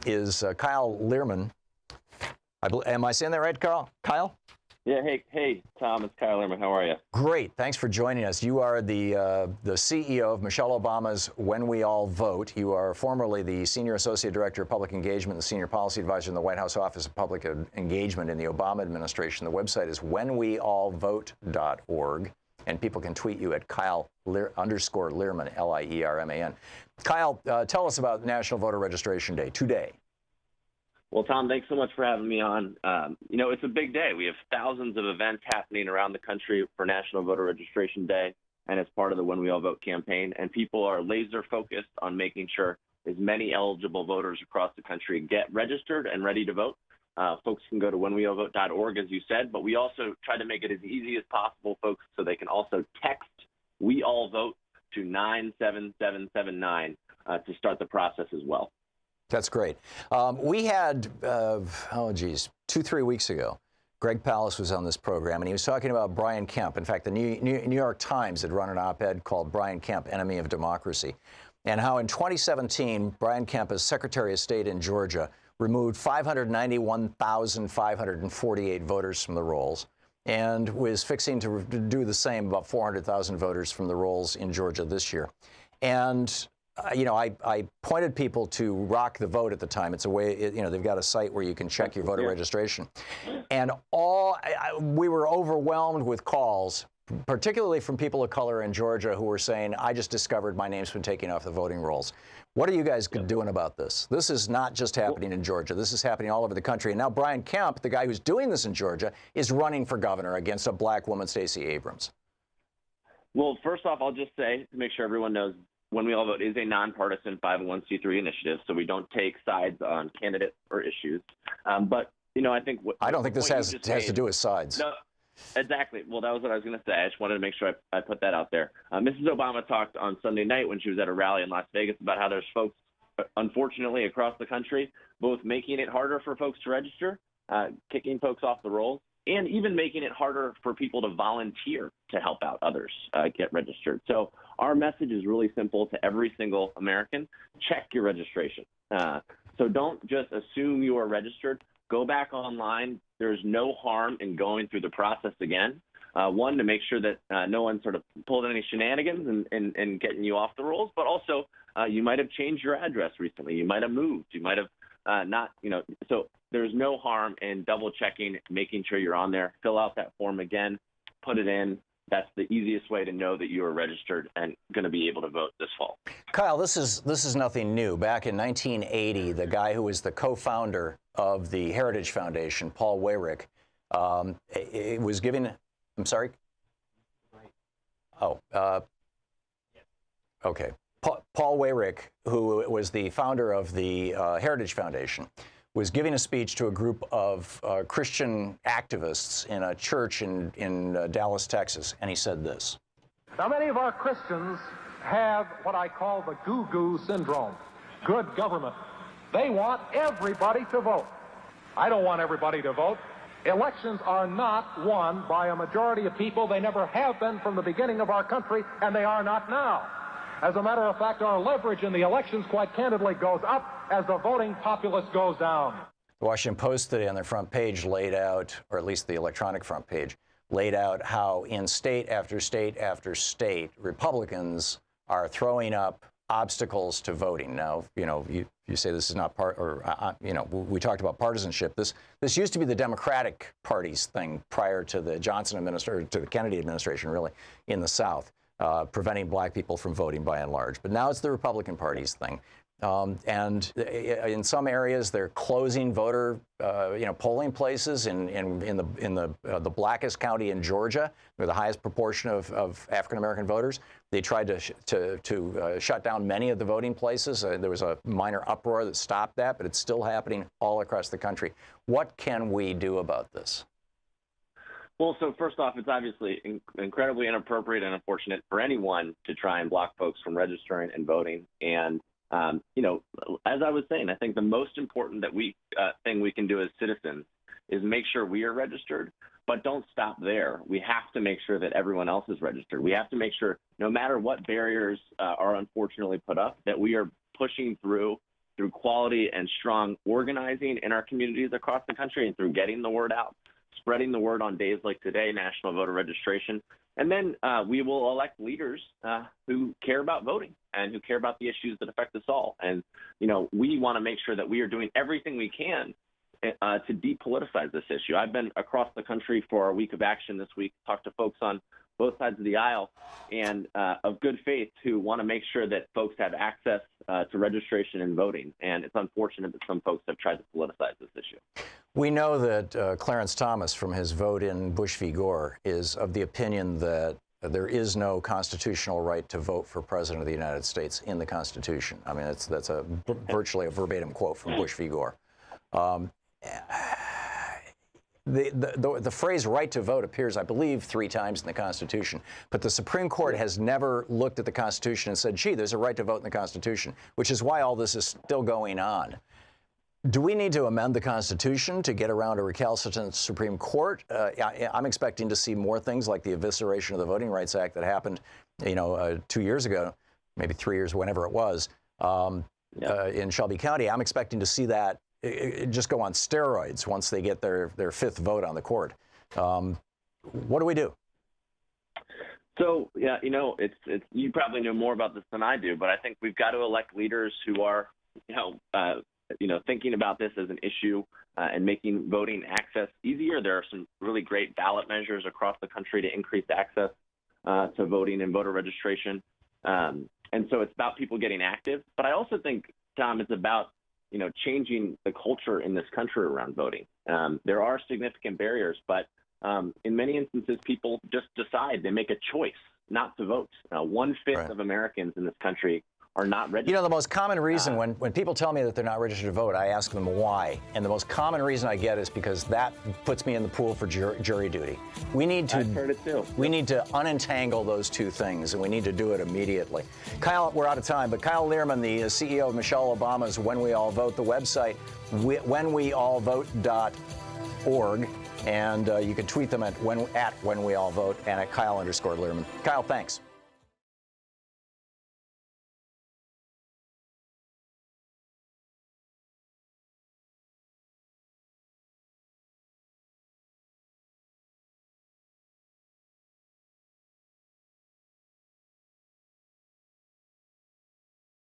is Kyle Lierman. Am I saying that right, Carl? Kyle? Yeah, hey, Thom, it's Kyle Lierman. How are you? Great. Thanks for joining us. You are the CEO of Michelle Obama's When We All Vote. You are formerly the Senior Associate Director of Public Engagement and Senior Policy Advisor in the White House Office of Public Engagement in the Obama administration. The website is whenweallvote.org, and people can tweet you at Kyle_Lierman, L-I-E-R-M-A-N. Kyle, tell us about National Voter Registration Day today. Well, Thom, thanks so much for having me on. It's a big day. We have thousands of events happening around the country for National Voter Registration Day, and it's part of the When We All Vote campaign. And people are laser focused on making sure as many eligible voters across the country get registered and ready to vote. Folks can go to whenweallvote.org, as you said, but we also try to make it as easy as possible, folks, so they can also text We All Vote to 97779 to start the process as well. That's great. We had, 2-3 weeks ago, Greg Palast was on this program, and he was talking about Brian Kemp. In fact, the New York Times had run an op-ed called Brian Kemp, Enemy of Democracy, and how in 2017, Brian Kemp, as Secretary of State in Georgia, removed 591,548 voters from the rolls, and was fixing to do the same, about 400,000 voters from the rolls in Georgia this year. And I pointed people to Rock the Vote at the time. It's a way, they've got a site where you can check your voter registration. And we were overwhelmed with calls, particularly from people of color in Georgia who were saying, I just discovered my name's been taken off the voting rolls. What are you guys doing about this? This is not just happening in Georgia. This is happening all over the country. And now Brian Kemp, the guy who's doing this in Georgia, is running for governor against a black woman, Stacey Abrams. Well, first off, I'll just say, to make sure everyone knows, When We All Vote is a nonpartisan 501c3 initiative, so we don't take sides on candidates or issues. But I think I don't think this has to do with sides. No, exactly. Well, that was what I was going to say. I just wanted to make sure I put that out there. Mrs. Obama talked on Sunday night when she was at a rally in Las Vegas about how there's folks, unfortunately, across the country, both making it harder for folks to register, kicking folks off the rolls, and even making it harder for people to volunteer to help out others get registered. So our message is really simple to every single American. Check your registration. So don't just assume you are registered. Go back online. There's no harm in going through the process again. One, to make sure that no one sort of pulled any shenanigans and getting you off the rolls, but also you might have changed your address recently. You might have moved. You might have not, so there's no harm in double checking, making sure you're on there. Fill out that form again, put it in. That's the easiest way to know that you are registered and going to be able to vote this fall. Kyle, this is nothing new. Back in 1980, the guy who was the co-founder of the Heritage Foundation, Paul Weyrich, was giving. I'm sorry. Oh, okay. Paul Weyrich, who was the founder of the Heritage Foundation, was giving a speech to a group of Christian activists in a church in Dallas, Texas, and he said this. Now, many of our Christians have what I call the goo-goo syndrome, good government. They want everybody to vote. I don't want everybody to vote. Elections are not won by a majority of people. They never have been from the beginning of our country, and they are not now. As a matter of fact, our leverage in the elections, quite candidly, goes up as the voting populace goes down. The Washington Post today on their front page laid out, or at least the electronic front page, laid out how in state after state after state, Republicans are throwing up obstacles to voting. Now, you say this is not we talked about partisanship. This used to be the Democratic Party's thing prior to the Johnson administration, to the Kennedy administration, really, in the South. Preventing black people from voting by and large. But now it's the Republican Party's thing. And in some areas, they're closing voter, polling places in the blackest county in Georgia, where the highest proportion of African-American voters. They tried to shut down many of the voting places. There was a minor uproar that stopped that, but it's still happening all across the country. What can we do about this? Well, so first off, it's obviously incredibly inappropriate and unfortunate for anyone to try and block folks from registering and voting. And, as I was saying, I think the most important thing we can do as citizens is make sure we are registered, but don't stop there. We have to make sure that everyone else is registered. We have to make sure, no matter what barriers are unfortunately put up, that we are pushing through through quality and strong organizing in our communities across the country and through getting the word out, spreading the word on days like today, National Voter Registration. And then we will elect leaders who care about voting and who care about the issues that affect us all. And, we want to make sure that we are doing everything we can to depoliticize this issue. I've been across the country for our week of action this week, talked to folks on both sides of the aisle and of good faith who want to make sure that folks have access to registration and voting. And it's unfortunate that some folks have tried to politicize this issue. We know that Clarence Thomas, from his vote in Bush v. Gore, is of the opinion that there is no constitutional right to vote for President of the United States in the Constitution. I mean, that's virtually a verbatim quote from Bush v. Gore. The phrase right to vote appears, I believe, 3 times in the Constitution, but the Supreme Court has never looked at the Constitution and said, gee, there's a right to vote in the Constitution, which is why all this is still going on. Do we need to amend the Constitution to get around a recalcitrant Supreme Court? I'm expecting to see more things like the evisceration of the Voting Rights Act that happened, 2 years ago, maybe 3 years, whenever it was, in Shelby County. I'm expecting to see that just go on steroids once they get their 5th vote on the court. What do we do? So, yeah, it's you probably know more about this than I do, but I think we've got to elect leaders who are, thinking about this as an issue and making voting access easier. There are some really great ballot measures across the country to increase access to voting and voter registration. And so it's about people getting active. But I also think, Tom, it's about changing the culture in this country around voting. There are significant barriers, but in many instances, people just decide, they make a choice not to vote. 1/5 of Americans in this country are not registered. The most common reason when people tell me that they're not registered to vote, I ask them why. And the most common reason I get is because that puts me in the pool for jury duty. We need to, I've heard it too. We need to unentangle those two things, and we need to do it immediately. Kyle, we're out of time, but Kyle Lierman, the CEO of Michelle Obama's When We All Vote, the website, whenweallvote.org, and you can tweet them at when we all vote and at Kyle_Lierman. Kyle, thanks.